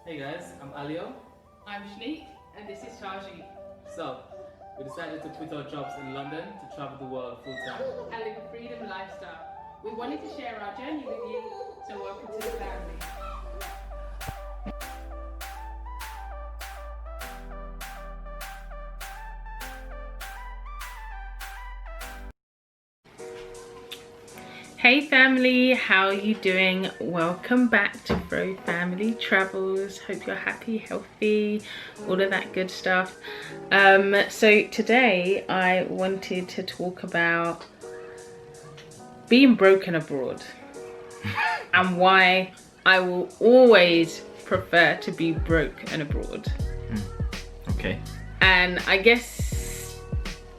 Hey guys, I'm Alio. I'm Shanique, and this is Taji. So, we decided to quit our jobs in London to travel the world full time. And live a freedom lifestyle. We wanted to share our journey with you, so welcome to the family. Hey family, how are you doing? Welcome back to FroFamilyTravels. Hope you're happy, healthy, all of that good stuff. So today I wanted to talk about being broken abroad and why I will always prefer to be broke and abroad. Okay. And I guess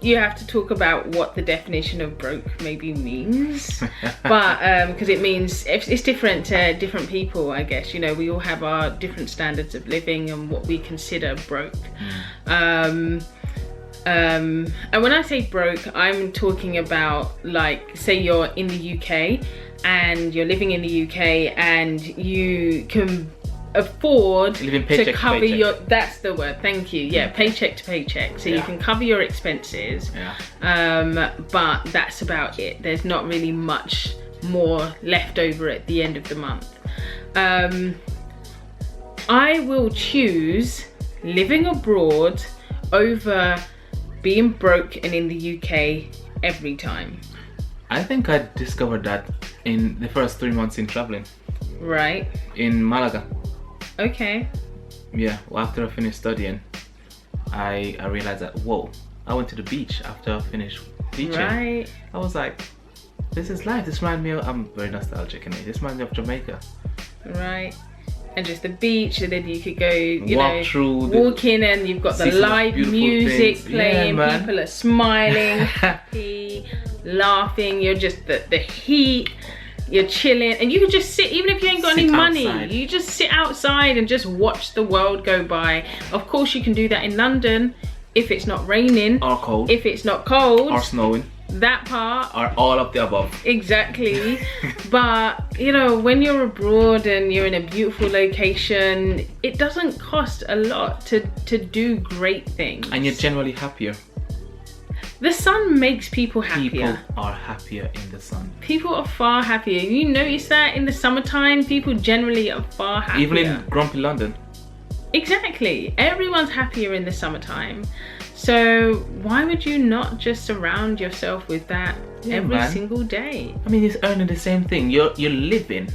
you have to talk about what the definition of broke maybe means, but because it means it's different to different people, I guess. You know, we all have our different standards of living and what we consider broke. And when I say broke, I'm talking about, like, say you're in the UK and you're living in the UK and you can afford to cover your, that's the word, thank you, yeah, paycheck to paycheck, so you can cover your expenses, but that's about it. There's not really much more left over at the end of the month. I will choose living abroad over being broke and in the UK every time. I think I discovered that in the first 3 months in traveling. Right. In Malaga. Okay. Yeah, well, after I finished studying, I realized that, whoa, I went to the beach after I finished teaching. Right. I was like, this is life. This reminds me of, I'm very nostalgic in it. This reminds me of Jamaica. Right. And just the beach, and then you could go, walk in and you've got the live music playing, people are smiling, happy, laughing, you're just the heat. You're chilling, and you can just sit, even if you ain't got any money, you just sit outside and just watch the world go by. Of course, you can do that in London if it's not raining, or cold, if it's not cold, or snowing, that part, or all of the above. Exactly. But you know, when you're abroad and you're in a beautiful location, it doesn't cost a lot to do great things, and you're generally happier. The sun makes people happier. People are happier in the sun. People are far happier. You notice that in the summertime, people generally are far happier. Even in grumpy London. Exactly. Everyone's happier in the summertime. So why would you not just surround yourself with that every single day? I mean, it's earning the same thing. You're living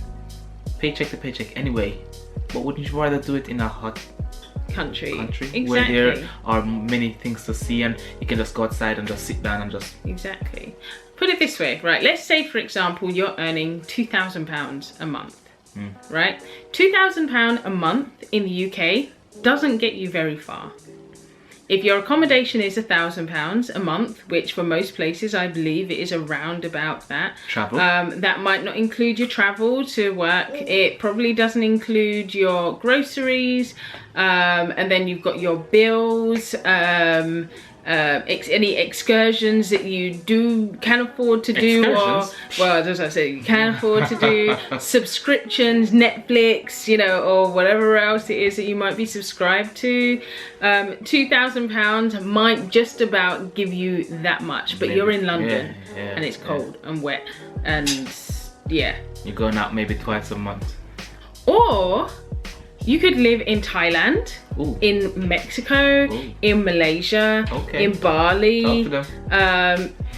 paycheck to paycheck anyway. But wouldn't you rather do it in a hot country exactly, where there are many things to see and you can just go outside and just sit down and just... Exactly. Put it this way, right? Let's say, for example, you're earning £2,000 a month, right? £2,000 a month in the UK doesn't get you very far. If your accommodation is £1,000 a month, which for most places I believe it is around about that. Travel. That might not include your travel to work. It probably doesn't include your groceries, and then you've got your bills, any excursions that you can afford to do, or, well, as I say, you can afford to do, subscriptions, Netflix, you know, or whatever else it is that you might be subscribed to. £2,000 might just about give you that much, but you're in London and it's cold and wet, and yeah. You're going out maybe twice a month. Or you could live in Thailand, in Mexico, in Malaysia, in Bali,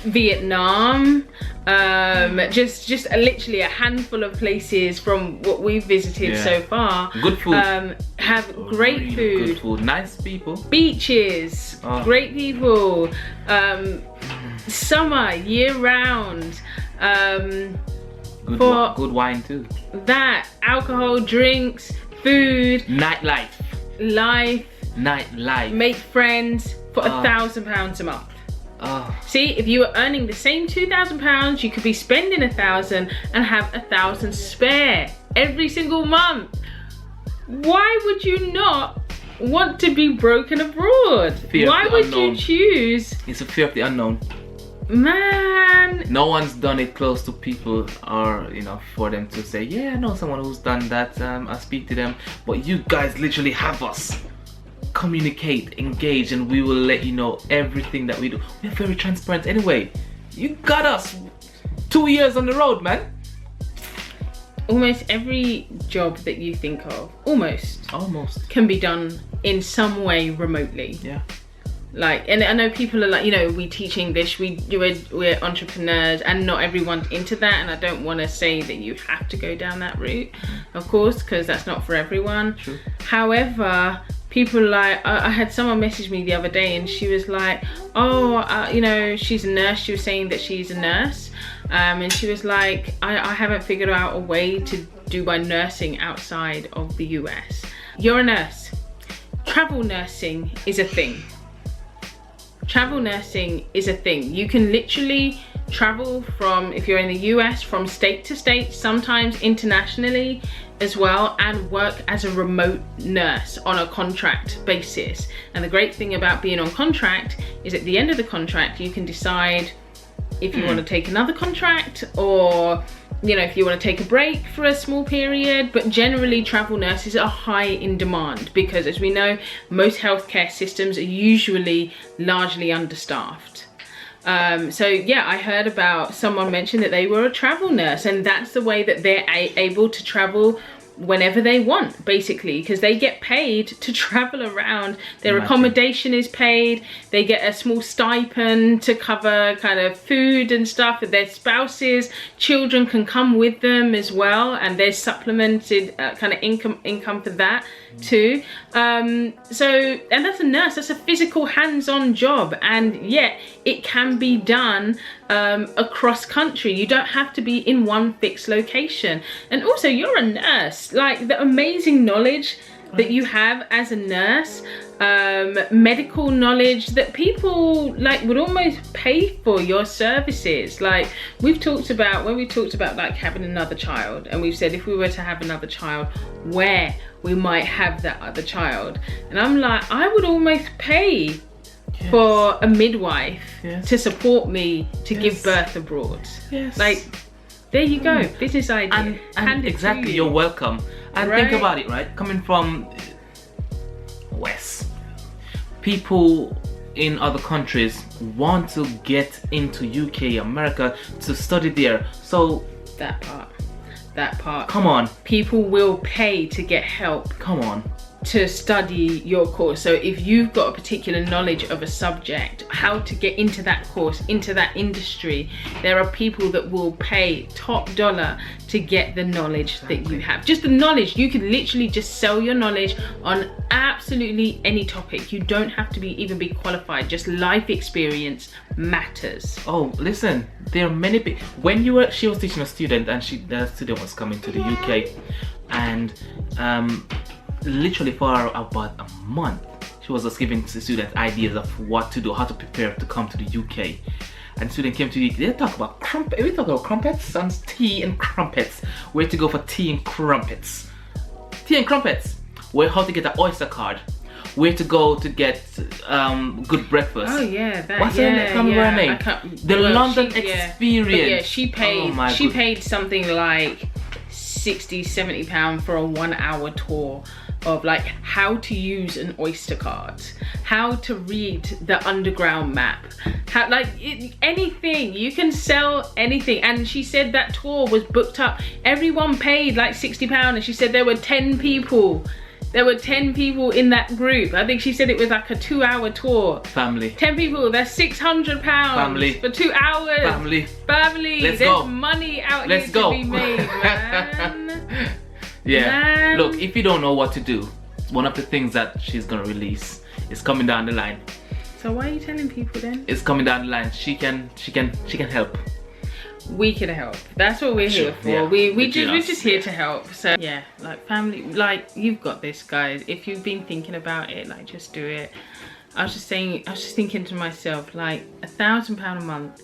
Vietnam, just literally a handful of places from what we've visited so far. Good food. Have great food. Good food. Nice people. Beaches. Great people. Summer, year round. Good wine too. That, alcohol, drinks, food, nightlife, make friends for £1,000 a month. See, if you were earning the same £2,000, you could be spending £1,000 and have £1,000 spare every single month. Why would you not want to be broken abroad? Why would you choose? It's a fear of the unknown. Man, No one's done it close to people, or you know, for them to say, yeah, I know someone who's done that. I speak to them. But you guys literally have us communicate, engage, and we will let you know everything that we do. We're very transparent anyway. You got us 2 years on the road, man. almost every job that you think of, almost can be done in some way remotely. Yeah. Like, and I know people are like, you know, we teach English, we're entrepreneurs, and not everyone's into that, and I don't want to say that you have to go down that route, of course, because that's not for everyone. True. However, people like, I had someone message me the other day, and she was like, oh, you know, she's a nurse. She was saying that she's a nurse, and she was like, I haven't figured out a way to do my nursing outside of the US. You're a nurse. Travel nursing is a thing. Travel nursing is a thing. You can literally travel from, if you're in the US, from state to state, sometimes internationally as well, and work as a remote nurse on a contract basis. And the great thing about being on contract is at the end of the contract, you can decide if you want to take another contract, or you know, if you want to take a break for a small period. But generally travel nurses are high in demand because, as we know, most healthcare systems are usually largely understaffed. So yeah, I heard about someone mention that they were a travel nurse, and that's the way that they're able to travel whenever they want, basically, because they get paid to travel around. Their accommodation is paid, they get a small stipend to cover kind of food and stuff. Their spouses, children can come with them as well, and there's supplemented kind of income for that too. And that's a nurse, that's a physical hands-on job, and yet it can be done across country. You don't have to be in one fixed location. And also, you're a nurse, like the amazing knowledge that you have as a nurse, medical knowledge that people like would almost pay for your services. Like we've talked about, when we talked about like having another child, and we've said if we were to have another child, where we might have that other child, and I'm like, I would almost pay for a midwife to support me to give birth abroad. Like, there you go, business idea. And exactly, you're welcome. And think about it, right? Coming from West, people in other countries want to get into UK, America to study there. So that part. Come on. People will pay to get help. Come on. To study your course. So if you've got a particular knowledge of a subject, how to get into that course, into that industry, there are people that will pay top dollar to get the knowledge that you have. Just the knowledge. You could literally just sell your knowledge on absolutely any topic. You don't have to even be qualified. Just life experience matters. Oh, listen, there are many people. When she was teaching a student, and the student was coming to the UK, and literally for about a month, she was just giving the students ideas of what to do, how to prepare to come to the UK. And the student came to the UK, they talk about crumpets. We talk about crumpets, tea and crumpets. Where to go for tea and crumpets. Tea and crumpets. How to get an Oyster card. Where to go to get good breakfast. Oh yeah, that. What's her name? The London Experience. But yeah, she paid something like £60-70 for a 1 hour tour of like how to use an Oyster card, how to read the underground map, how anything. You can sell anything. And she said that tour was booked up. Everyone paid like £60, and she said there were 10 people. There were 10 people in that group. I think she said it was like a 2 hour tour. Family. 10 people, that's £600 Family. for 2 hours. Family. Let's There's go. money out here to be made, man. Yeah. Man. Look, if you don't know what to do, one of the things that she's gonna release is coming down the line. So why are you telling people then? It's coming down the line. She can help. We can help. That's what we're here for. Yeah. We're just here to help. So yeah, like family, like you've got this, guys. If you've been thinking about it, like just do it. I was just thinking to myself, like £1,000 a month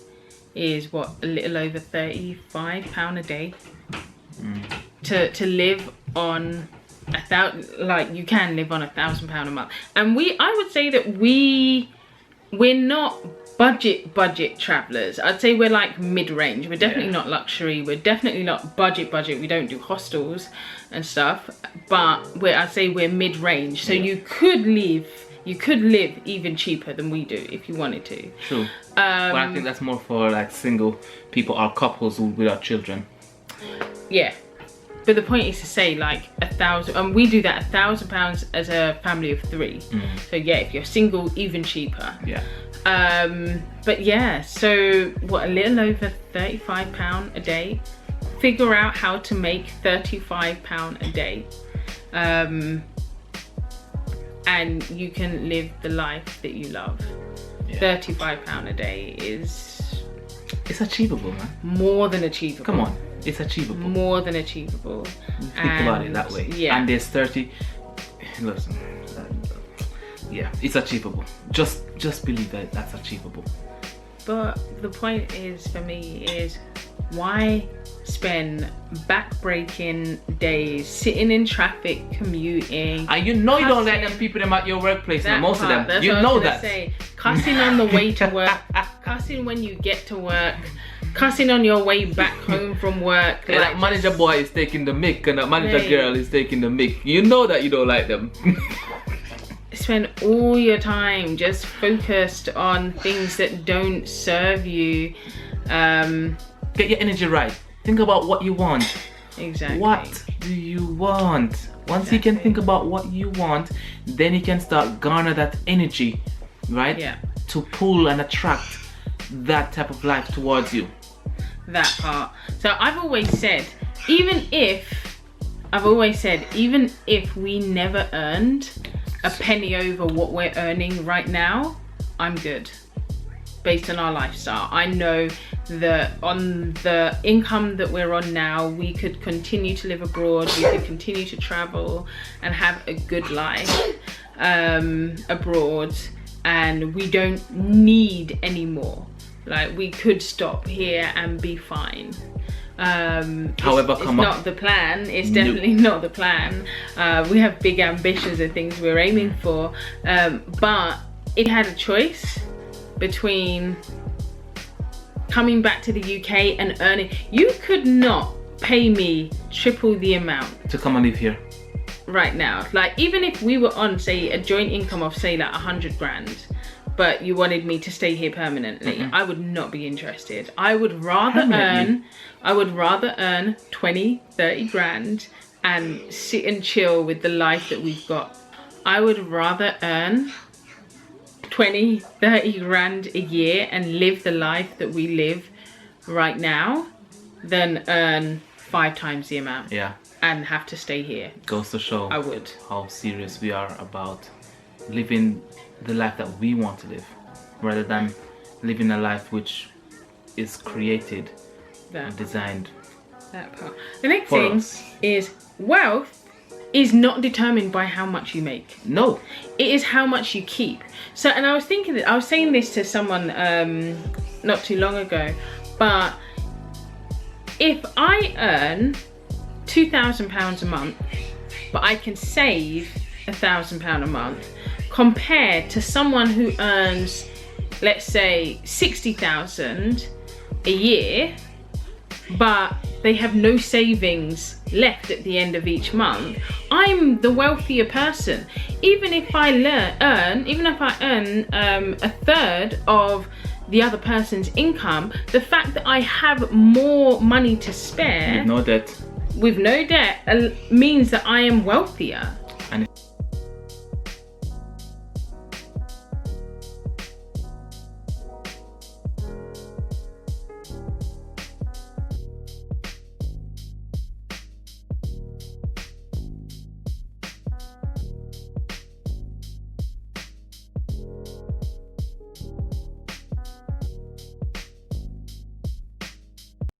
is what, a little over £35 a day. To live on like you can live on £1,000 a month. And I would say that we're not budget travelers. I'd say we're like mid-range. We're definitely not luxury. We're definitely not budget. We don't do hostels and stuff, but I'd say we're mid-range. So you could live even cheaper than we do if you wanted to. True. But I think that's more for like single people or couples without children. Yeah. But the point is to say like 1,000, and we do that £1,000 as a family of 3. So yeah, if you're single, even cheaper. Yeah. But yeah, so what, a little over £35 a day. Figure out how to make £35 a day. And you can live the life that you love. Yeah. £35 a day it's achievable, man. More than achievable. Come on, it's achievable. More than achievable. Think about it that way. Yeah. And there's 30. Listen, yeah, it's achievable. Just believe that that's achievable. But the point is, for me, is why spend back-breaking days sitting in traffic, commuting, and you know you don't let them people them at your workplace. Now, most of them, you know that. Cussing on the way to work, cussing when you get to work, cussing on your way back home from work. And that manager boy is taking the mic, and that manager girl is taking the mic. You know that you don't like them. Spend all your time just focused on things that don't serve you. Get your energy right. Think about what you want. Exactly. What do you want? Once you can think about what you want, then you can start garner that energy, right? Yeah. To pull and attract that type of life towards you. That part. So I've always said, even if we never earned a penny over what we're earning right now, I'm good. Based on our lifestyle, I know that on the income that we're on now, we could continue to live abroad, we could continue to travel and have a good life abroad, and we don't need any more. Like, we could stop here and be fine. However, it's not the plan. It's definitely not the plan. We have big ambitions and things we're aiming for, but if you had a choice between coming back to the UK and earning, you could not pay me triple the amount to come and live here right now. Like, even if we were on, say, a joint income of, say, like 100 grand, but you wanted me to stay here permanently, I would not be interested. I would rather earn 20, 30 grand and sit and chill with the life that we've got. I would rather earn 20, 30 grand a year and live the life that we live right now than earn 5 times the amount. Yeah. And have to stay here. Goes to show I would. How serious we are about living the life that we want to live, rather than living a life which is created and designed. That part. The next thing is, wealth is not determined by how much you make. No. It is how much you keep. So, and I was thinking that, I was saying this to someone not too long ago, but if I earn £2,000 a month, but I can save £1,000 a month, compared to someone who earns, let's say, 60,000 a year, but they have no savings left at the end of each month, I'm the wealthier person. Even if I earn a third of the other person's income, the fact that I have more money to spare with no debt means that I am wealthier. And